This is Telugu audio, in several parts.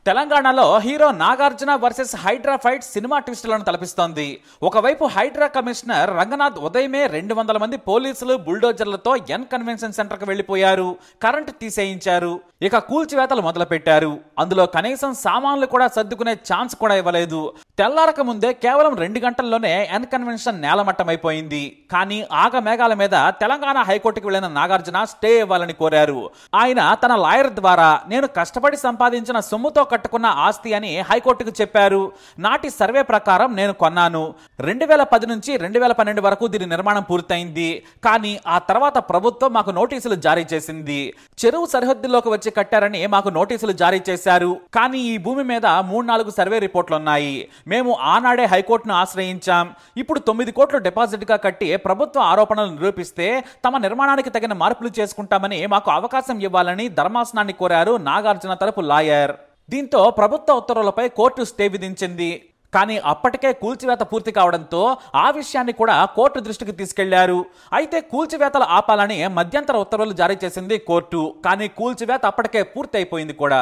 తెలంగాణలో hero Nagarjuna versus Hydraa fight cinema ట్విస్టులను తలపిస్తోంది. ఒకవైపు హైడ్రా కమిషనర్ రంగనాథ్ ఉదయమే 200 మంది పోలీసులు బుల్డోజర్లతో ఎన్ కన్వెన్షన్ సెంటర్ కు వెళ్లిపోయారు. కరెంటు తీసేయించారు. ఇక కూల్చివేతలు మొదలు పెట్టారు. అందులో కనీసం సామాన్లు కూడా సర్దుకునే ఛాన్స్ కూడా ఇవ్వలేదు. తెల్లారక ముందే కేవలం 2 గంటల్లోనే ఎన్ కన్వెన్షన్ నేలమట్టమైపోయింది. కానీ ఆగమేఘాల మీద తెలంగాణ హైకోర్టుకు వెళ్లిన నాగార్జున స్టే ఇవ్వాలని కోరారు. ఆయన తన లాయర్ ద్వారా నేను కష్టపడి సంపాదించిన సొమ్ముతో కట్టుకున్న ఆస్తి అని హైకోర్టుకు చెప్పారు. నాటి సర్వే ప్రకారం నేను కొన్నాను. 2010 నుంచి 2012 వరకు దీని నిర్మాణం పూర్తయింది. కానీ ఆ తర్వాత ప్రభుత్వం మాకు నోటీసులు జారీ చేసింది. చెరువు సరిహద్దుల్లోకి వచ్చి కట్టారని మాకు నోటీసులు జారీ చేశారు. కానీ ఈ భూమి మీద 3-4 సర్వే రిపోర్ట్లున్నాయి. మేము ఆనాడే హైకోర్టును ఆశ్రయించాం. ఇప్పుడు 9 కోట్లు డిపాజిట్ గా కట్టి ప్రభుత్వ ఆరోపణలు నిరూపిస్తే తమ నిర్మాణానికి తగిన మార్పులు చేసుకుంటామని మాకు అవకాశం ఇవ్వాలని ధర్మాసనాన్ని కోరారు నాగార్జున తరపు లాయర్. దీంతో ప్రభుత్వ ఉత్తర్వులపై కోర్టు స్టే విధించింది. కానీ అప్పటికే కూల్చివేత పూర్తి కావడంతో ఆ విషయాన్ని కూడా కోర్టు దృష్టికి తీసుకెళ్లారు. అయితే కూల్చివేతలు ఆపాలని మధ్యంతర ఉత్తర్వులు జారీ చేసింది కోర్టు. కానీ కూల్చివేత అప్పటికే పూర్తి అయిపోయింది కూడా.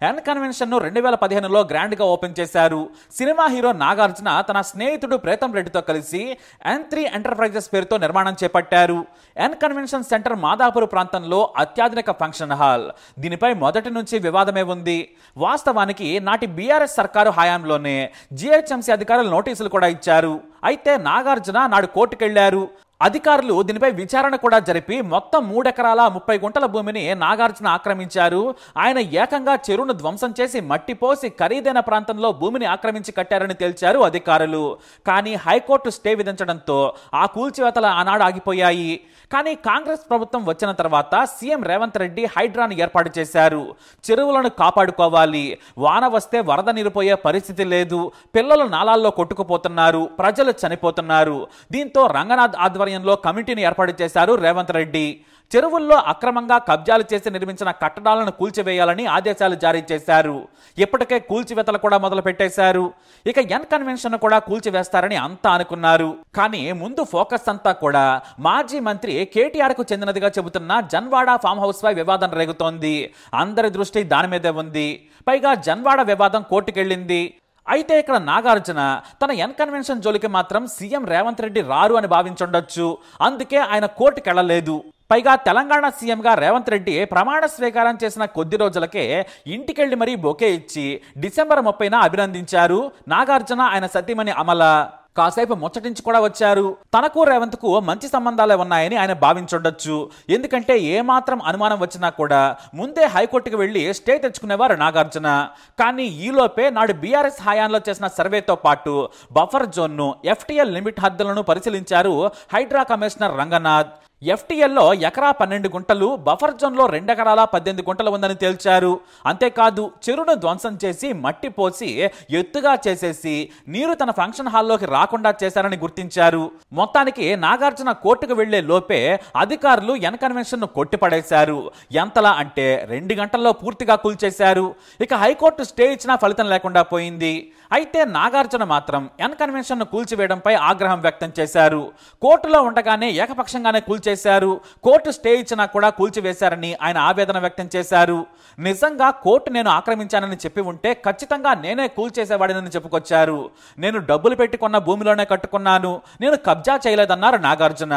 ఎన్ కన్వెన్షన్ ను 2015లో గ్రాండ్ గా ఓపెన్ చేశారు. సినిమా హీరో నాగార్జున తన స్నేహితుడు ప్రీతం రెడ్డితో కలిసి N3 ఎంటర్ప్రైజెస్ పేరుతో నిర్మాణం చేపట్టారు. ఎన్ కన్వెన్షన్ సెంటర్ మాదాపూర్ ప్రాంతంలో అత్యాధునిక ఫంక్షన్ హాల్. దీనిపై మొదటి నుంచి వివాదమే ఉంది. వాస్తవానికి నాటి బీఆర్ఎస్ సర్కారు హయాంలోనే జిహెచ్ఎంసీ అధికారులు నోటీసులు కూడా ఇచ్చారు. అయితే నాగార్జున నాడు కోర్టుకెళ్లారు. అధికారులు దీనిపై విచారణ కూడా జరిపి మొత్తం 3 ఎకరాల 30 గుంటల భూమిని నాగార్జున ఆక్రమించారు. ఆయన ఏకంగా చెరువును ధ్వంసం చేసి మట్టి పోసి ఖరీదైన ప్రాంతంలో భూమిని ఆక్రమించి కట్టారని తేల్చారు అధికారులు. కానీ హైకోర్టు స్టే విధించడంతో ఆ కూల్చివేతలు ఆనాడు ఆగిపోయాయి. కానీ కాంగ్రెస్ ప్రభుత్వం వచ్చిన తర్వాత సీఎం రేవంత్ రెడ్డి హైడ్రాను ఏర్పాటు చేశారు. చెరువులను కాపాడుకోవాలి, వాన వస్తే వరద నీరుపోయే పరిస్థితి లేదు, పిల్లలు నాలాల్లో కొట్టుకుపోతున్నారు, ప్రజలు చనిపోతున్నారు. దీంతో రంగనాథ్ ఆధ్వర్యంలో కమిటీని ఏర్పాటు చేశారు రేవంత్ రెడ్డి. చెరువుల్లో అక్రమంగా కబ్జాలు చేసి నిర్మించిన కట్టడాలను కూల్చివేయాలని ఆదేశాలు జారీ చేశారు. ఇప్పటికే కూల్చివేతలు కూడా మొదలు పెట్టేశారు. ఇక ఎన్ కన్వెన్షన్ కూడా కూల్చివేస్తారని అంతా అనుకున్నారు. కానీ ముందు ఫోకస్ అంతా కూడా మాజీ మంత్రి కేటీఆర్ కు చెందినదిగా చెబుతున్న జన్వాడ ఫామ్ హౌస్ పై వివాదం రేగుతోంది. అందరి దృష్టి దాని మీదే ఉంది. పైగా జన్వాడ వివాదం కోర్టుకెళ్ళింది. అయితే ఇక్కడ నాగార్జున తన ఎన్ కన్వెన్షన్ జోలికి మాత్రం సీఎం రేవంత్ రెడ్డి రారు అని భావించుండొచ్చు. అందుకే ఆయన కోర్టుకెళ్లలేదు. పైగా తెలంగాణ సీఎంగా రేవంత్ రెడ్డి ప్రమాణ స్వీకారం చేసిన కొద్ది రోజులకే ఇంటికెళ్లి మరీ బొకే ఇచ్చి డిసెంబర్ 30న అభినందించారు నాగార్జున ఆయన సతీమణి అమల. కాసేపు ముచ్చటించి కూడా వచ్చారు. తనకు రేవంత్ కు మంచి సంబంధాలే ఉన్నాయని ఆయన భావించుండొచ్చు. ఎందుకంటే ఏమాత్రం అనుమానం వచ్చినా కూడా ముందే హైకోర్టుకు వెళ్లి స్టే తెచ్చుకునేవారు నాగార్జున. కానీ ఈలోపే నాడు బీఆర్ఎస్ హయాంలో చేసిన సర్వేతో పాటు బఫర్ జోన్ను, ఎఫ్టీఎల్ లిమిట్ హద్దులను పరిశీలించారు హైడ్రా కమిషనర్ రంగనాథ్. ఎఫ్టీఎల్లో ఎకరా 12 గుంటలు, బఫర్ జోన్లో 2 ఎకరాల 18 గుంటలు ఉందని తేల్చారు. అంతేకాదు చెరువును ధ్వంసం చేసి మట్టి పోసి ఎత్తుగా చేసేసి నీరు తన ఫంక్షన్ హాల్లోకి రాకుండా చేశారని గుర్తించారు. మొత్తానికి నాగార్జున కోర్టుకు వెళ్లే లోపే అధికారులు ఎన్ కన్వెన్షన్ ను కొట్టిపడేశారు. ఎంతలా అంటే 2 గంటల్లో పూర్తిగా కూల్చేశారు. ఇక హైకోర్టు స్టే ఇచ్చినా ఫలితం లేకుండా పోయింది. అయితే నాగార్జున మాత్రం ఎన్ కన్వెన్షన్ ను కూల్చివేయడంపై ఆగ్రహం వ్యక్తం చేశారు. కోర్టులో ఉండగానే ఏకపక్షంగానే కూల్చేశారు. కోర్టు స్టే ఇచ్చినా కూడా కూల్చివేశారని ఆయన ఆవేదన వ్యక్తం చేశారు. నిజంగా కోర్టు నేను ఆక్రమించానని చెప్పి ఉంటే ఖచ్చితంగా నేనే కూల్చేసేవాడినని చెప్పుకొచ్చారు. నేను డబ్బులు పెట్టి కొన్న భూమిలోనే కట్టుకున్నాను, నేను కబ్జా చేయలేదన్నారు నాగార్జున.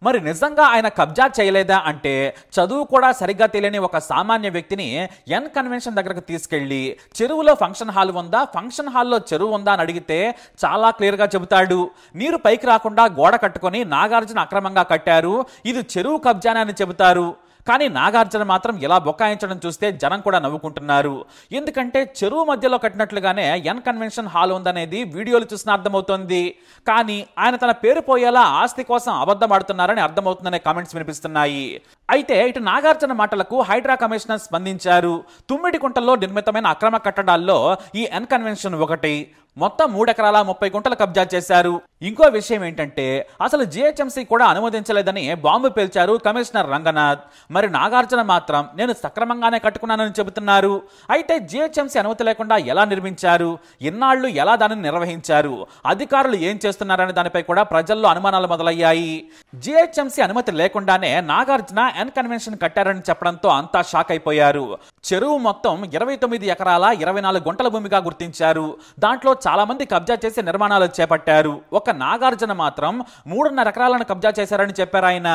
మరి నిజంగా ఆయన కబ్జా చేయలేదా అంటే చదువు కూడా సరిగ్గా తెలియని ఒక సామాన్య వ్యక్తిని ఎన్ కన్వెన్షన్ దగ్గరకు తీసుకెళ్లి చెరువులో ఫంక్షన్ హాల్ ఉందా, ఫంక్షన్ హాల్లో చెరువు ఉందా అని అడిగితే చాలా క్లియర్ గా చెబుతాడు. నీరు పైకి రాకుండా గోడ కట్టుకొని నాగార్జున అక్రమంగా కట్టారు, ఇది చెరువు కబ్జానే అని చెబుతారు. కానీ నాగార్జున మాత్రం ఇలా బొక్కాయించడం చూస్తే జనం కూడా నవ్వుకుంటున్నారు. ఎందుకంటే చెరువు మధ్యలో కట్టినట్లుగానే ఎన్ కన్వెన్షన్ హాల్ ఉందనేది వీడియోలు చూసిన అర్థమవుతోంది. కానీ ఆయన తన పేరు పోయేలా ఆస్తి కోసం అబద్ధం ఆడుతున్నారని అర్థమవుతుందనే కామెంట్స్ వినిపిస్తున్నాయి. అయితే ఇటు నాగార్జున మాటలకు హైడ్రా కమిషనర్ స్పందించారు. తుమ్మిడికుంటలో నిర్మితమైన అక్రమ కట్టడాల్లో ఈ ఎన్ కన్వెన్షన్ ఒకటి. మొత్తం 3 ఎకరాల 30 గుంటలు కబ్జా చేశారు. ఇంకో విషయం ఏంటంటే అసలు జిహెచ్ఎంసీ కూడా అనుమతించలేదని బాంబు పేల్చారు కమిషనర్ రంగనాథ్. మరి నాగార్జున మాత్రం నేను సక్రమంగానే కట్టుకున్నానని చెబుతున్నారు. అయితే జిహెచ్ఎంసీ అనుమతి లేకుండా ఎలా నిర్మించారు, ఇన్నాళ్లు ఎలా దానిని నిర్వహించారు, అధికారులు ఏం చేస్తున్నారనే దానిపై కూడా ప్రజల్లో అనుమానాలు మొదలయ్యాయి. జిహెచ్ఎంసీ అనుమతి లేకుండానే నాగార్జున ఎన్ కన్వెన్షన్ కట్టారని చెప్పడంతో అంతా షాక్ అయిపోయారు. చెరువు మొత్తం 29 ఎకరాల 24 గుంటల భూమిగా గుర్తించారు. దాంట్లో చాలా మంది కబ్జా చేసి నిర్మాణాలు చేపట్టారు. ఒక నాగార్జున మాత్రం 3.5 ఎకరాలను కబ్జా చేశారని చెప్పారు ఆయన.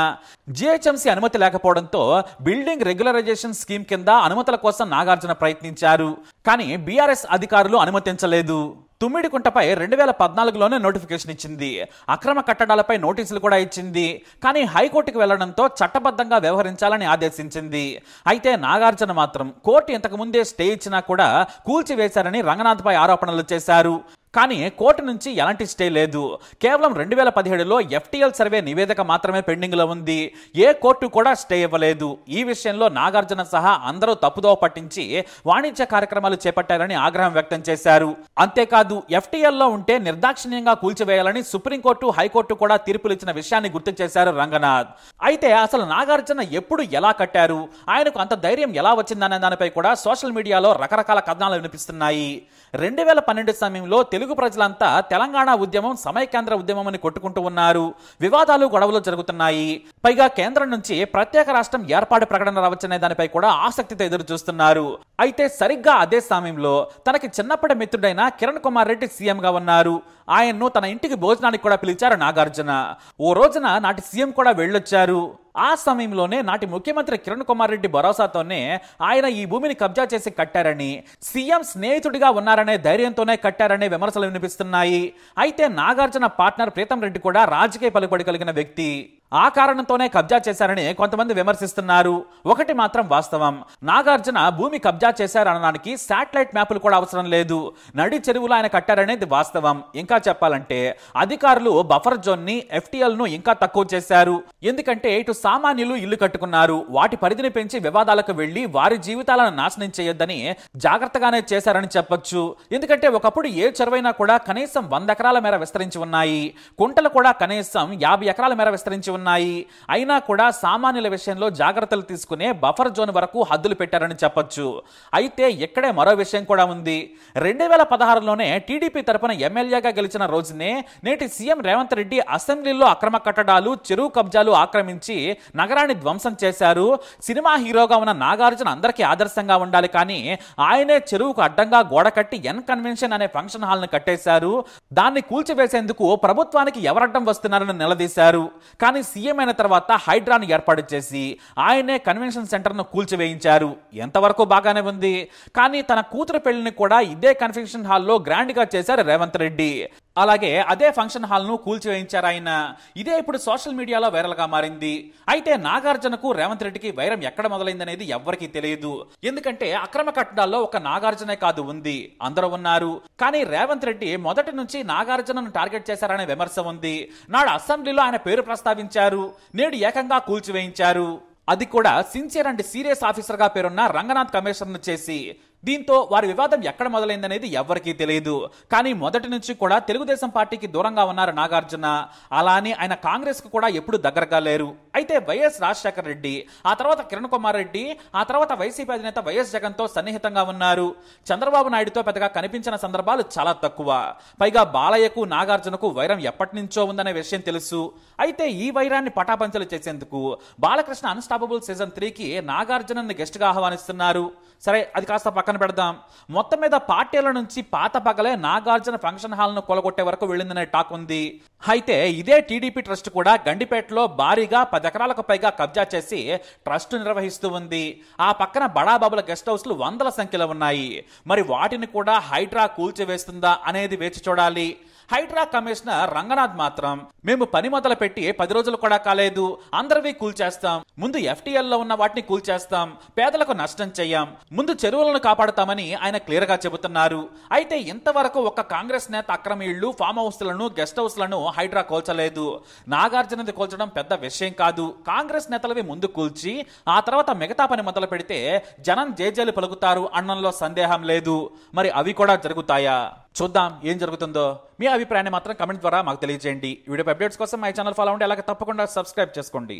జిహెచ్ఎంసీ అనుమతి లేకపోవడంతో బిల్డింగ్ రెగ్యులరైజేషన్ స్కీమ్ కింద అనుమతుల కోసం నాగార్జున ప్రయత్నించారు. కానీ బీఆర్ఎస్ అధికారులు అనుమతించలేదు. తుమ్మిడికుంటపై 2014లోనే నోటిఫికేషన్ ఇచ్చింది. అక్రమ కట్టడాలపై నోటీసులు కూడా ఇచ్చింది. కానీ హైకోర్టుకు వెళ్లడంతో చట్టబద్ధంగా వ్యవహరించాలని ఆదేశించింది. అయితే నాగార్జున మాత్రం కోర్టు ఇంతకు ముందే స్టే ఇచ్చినా కూడా కూల్చివేశారని రంగనాథ్పై ఆరోపణలు చేశారు. కానీ కోర్టు నుంచి ఎలాంటి స్టే లేదు. కేవలం 2017లో ఎఫ్టీఎల్ సర్వే నివేదిక మాత్రమే పెండింగ్ లో ఉంది. ఏ కోర్టు కూడా స్టే ఇవ్వలేదు. ఈ విషయంలో నాగార్జున సహా అందరూ తప్పుదోవ పట్టించి వాణిజ్య కార్యక్రమాలు చేపట్టారని ఆగ్రహం వ్యక్తం చేశారు. అంతేకాదు ఎఫ్టీఎల్ లో ఉంటే నిర్దాక్షిణ్యంగా కూల్చివేయాలని సుప్రీంకోర్టు, హైకోర్టు కూడా తీర్పులు ఇచ్చిన విషయాన్ని గుర్తు చేశారు రంగనాథ్. అయితే అసలు నాగార్జున ఎప్పుడు ఎలా కట్టారు, ఆయనకు అంత ధైర్యం ఎలా వచ్చిందనే దానిపై కూడా సోషల్ మీడియాలో రకరకాల కథనాలు వినిపిస్తున్నాయి. 2012 సమయంలో తెలుగు ప్రజలంతా తెలంగాణ ఉద్యమం సమైక్యాంధ్ర ఉద్యమం అని కొట్టుకుంటూ ఉన్నారు. వివాదాలు, గొడవలు జరుగుతున్నాయి. పైగా కేంద్రం నుంచి ప్రత్యేక రాష్ట్రం ఏర్పాటు ప్రకటన రావచ్చనే దానిపై కూడా ఆసక్తితో ఎదురు చూస్తున్నారు. అయితే సరిగ్గా అదే సమయంలో తనకి చిన్నప్పటి మిత్రుడైన కిరణ్ కుమార్ రెడ్డి సీఎంగా ఉన్నారు. ఆయన్ను తన ఇంటికి భోజనానికి కూడా పిలిచారు నాగార్జున. ఓ రోజున నాటి సీఎం కూడా వెళ్ళొచ్చారు. ఆ సమయంలోనే నాటి ముఖ్యమంత్రి కిరణ్ కుమార్ రెడ్డి భరోసాతోనే ఆయన ఈ భూమిని కబ్జా చేసి కట్టారని, సీఎం స్నేహితుడిగా ఉన్నారనే ధైర్యంతోనే కట్టారనే విమర్శలు వినిపిస్తున్నాయి. అయితే నాగార్జున పార్ట్నర్ ప్రీతం రెడ్డి కూడా రాజకీయ పలుకుబడి కలిగిన వ్యక్తి. ఆ కారణంతోనే కబ్జా చేశారని కొంతమంది విమర్శిస్తున్నారు. ఒకటి మాత్రం వాస్తవం, నాగార్జున భూమి కబ్జా చేశారనడానికి శాటిలైట్ మ్యాపులు కూడా అవసరం లేదు. నడి చెరువులో ఆయన కట్టారనేది వాస్తవం. ఇంకా చెప్పాలంటే అధికారులు బఫర్ జోన్ ని, ఎఫ్టీఎల్ ను ఇంకా తక్కువ చేశారు. ఎందుకంటే ఇటు సామాన్యులు ఇల్లు కట్టుకున్నారు. వాటి పరిధిని పెంచి వివాదాలకు వెళ్లి వారి జీవితాలను నాశనం చేయొద్దని జాగ్రత్తగానే చేశారని చెప్పొచ్చు. ఎందుకంటే ఒకప్పుడు ఏ చెరువైనా కూడా కనీసం 100 ఎకరాల మేర విస్తరించి ఉన్నాయి. కుంటలు కూడా కనీసం 50 ఎకరాల మేర విస్తరించి ఉన్నాయి. అయినా కూడా సామాన్యుల విషయంలో జాగ్రత్తలు తీసుకునే బఫర్ జోన్ వరకు హద్దులు పెట్టారని చెప్పొచ్చు. అయితే ఇక్కడే మరో విషయం కూడా ఉంది. 2016లోనే టీడీపీ తరపున ఎమ్మెల్యేగా గెలిచిన రోజునే నేటి సీఎం రేవంత్ రెడ్డి అసెంబ్లీలో అక్రమ కట్టడాలు, చెరువు కబ్జాలు ఆక్రమించి నగరాన్ని ధ్వంసం చేశారు. సినిమా హీరోగా ఉన్న నాగార్జున అందరికీ ఆదర్శంగా ఉండాలి, కానీ ఆయనే చెరువుకు అడ్డంగా గోడ కట్టి ఎన్ కన్వెన్షన్ అనే ఫంక్షన్ హాల్ ను కట్టేశారు. దాన్ని కూల్చివేసేందుకు ప్రభుత్వానికి ఎవరడ్డం వస్తున్నారని నిలదీశారు. కానీ సీఎం అయిన తర్వాత హైడ్రాను ఏర్పాటు చేసి ఆయనే కన్వెన్షన్ సెంటర్ ను కూల్చివేయించారు. ఎంతవరకు బాగానే ఉంది. కానీ తన కూతురు పెళ్లిని కూడా ఇదే కన్వెన్షన్ హాల్లో గ్రాండ్ గా చేశారు రేవంత్ రెడ్డి. అలాగే అదే ఫంక్షన్ హాల్ ను కూల్చివేయించారు ఆయన. ఇదే ఇప్పుడు సోషల్ మీడియాలో వైరల్ గా మారింది. అయితే నాగార్జునకు రేవంత్ రెడ్డికి వైరం ఎక్కడ మొదలైందనేది ఎవ్వరికీ తెలియదు. ఎందుకంటే అక్రమ కట్టడాల్లో ఒక నాగార్జునే కాదు ఉంది, అందరూ ఉన్నారు. కానీ రేవంత్ రెడ్డి మొదటి నుంచి నాగార్జునను టార్గెట్ చేశారనే విమర్శ ఉంది. నాడు అసెంబ్లీలో ఆయన పేరు ప్రస్తావించారు, నేడు ఏకంగా కూల్చివేయించారు. అది కూడా సిన్సియర్ అండ్ సీరియస్ ఆఫీసర్ గా పేరున్న రంగనాథ్ కమిషనర్ చేసి. దీంతో వారి వివాదం ఎక్కడ మొదలైందనేది ఎవ్వరికీ తెలియదు. కానీ మొదటి నుంచి కూడా తెలుగుదేశం పార్టీకి దూరంగా ఉన్నారు నాగార్జున. అలానే ఆయన కాంగ్రెస్ కు కూడా ఎప్పుడు దగ్గరగా లేరు. అయితే వైఎస్ రాజశేఖర రెడ్డి, ఆ తర్వాత కిరణ్ కుమార్ రెడ్డి, ఆ తర్వాత వైసీపీ అధినేత వైఎస్ జగన్ తో సన్నిహితంగా ఉన్నారు. చంద్రబాబు నాయుడుతో పెద్దగా కనిపించిన సందర్భాలు చాలా తక్కువ. పైగా బాలయ్యకు, నాగార్జునకు వైరం ఎప్పటి నుంచో ఉందనే విషయం తెలుసు. అయితే ఈ వైరాన్ని పటాపంచలు చేసేందుకు బాలకృష్ణ అన్స్టాపబుల్ సీజన్ 3కి నాగార్జునని గెస్ట్ గా ఆహ్వానిస్తున్నారు. సరే, అది కాస్త పక్కన పెడదాం. మొత్తం మీద పార్టీల నుంచి పాత పగలే నాగార్జున ఫంక్షన్ హాల్ ను కొలగొట్టే వరకు వెళ్ళిందనే టాక్ ఉంది. అయితే ఇదే టీడీపీ ట్రస్ట్ కూడా గండిపేటలో భారీగా 10 ఎకరాలకు పైగా కబ్జా చేసి ట్రస్ట్ నిర్వహిస్తూ ఉంది. ఆ పక్కన బడాబాబుల గెస్ట్ హౌస్లు వందల సంఖ్యలో ఉన్నాయి. మరి వాటిని కూడా హైడ్రా కూల్చివేస్తుందా అనేది వేచి చూడాలి. హైడ్రా కమిషనర్ రంగనాథ్ మాత్రం మేము పని మొదలు పెట్టి 10 రోజులు కూడా కాలేదు, అందరివి కూల్చేస్తాం, ముందు ఎఫ్టీఎల్ లో ఉన్న వాటిని కూల్చేస్తాం, పేదలకు నష్టం చెయ్యం, ముందు చెరువులను కాపాడుతామని ఆయన క్లియర్ గా చెబుతున్నారు. అయితే ఇంతవరకు ఒక కాంగ్రెస్ నేత అక్రమ ఇళ్లు, ఫామ్ హౌస్లను, గెస్ట్ హౌస్లను హైడ్రా కూల్చలేదు. నాగార్జునది కూల్చడం పెద్ద విషయం కాదు. కాంగ్రెస్ నేతలవి ముందు కూల్చి ఆ తర్వాత మిగతా పని మొదలు పెడితే జనం జేజేలు పలుకుతారు అన్నంలో సందేహం లేదు. మరి అవి కూడా జరుగుతాయా? చూద్దాం ఏం జరుగుతుందో. మీ అభిప్రాయాన్ని మాత్రం కమెంట్ ద్వారా మాకు తెలియజేయండి. వీడియో అప్డేట్స్ కోసం మై ఛానల్ ఫాలో అవ్వండి. అలాగే తప్పకుండా సబ్స్క్రైబ్ చేసుకోండి.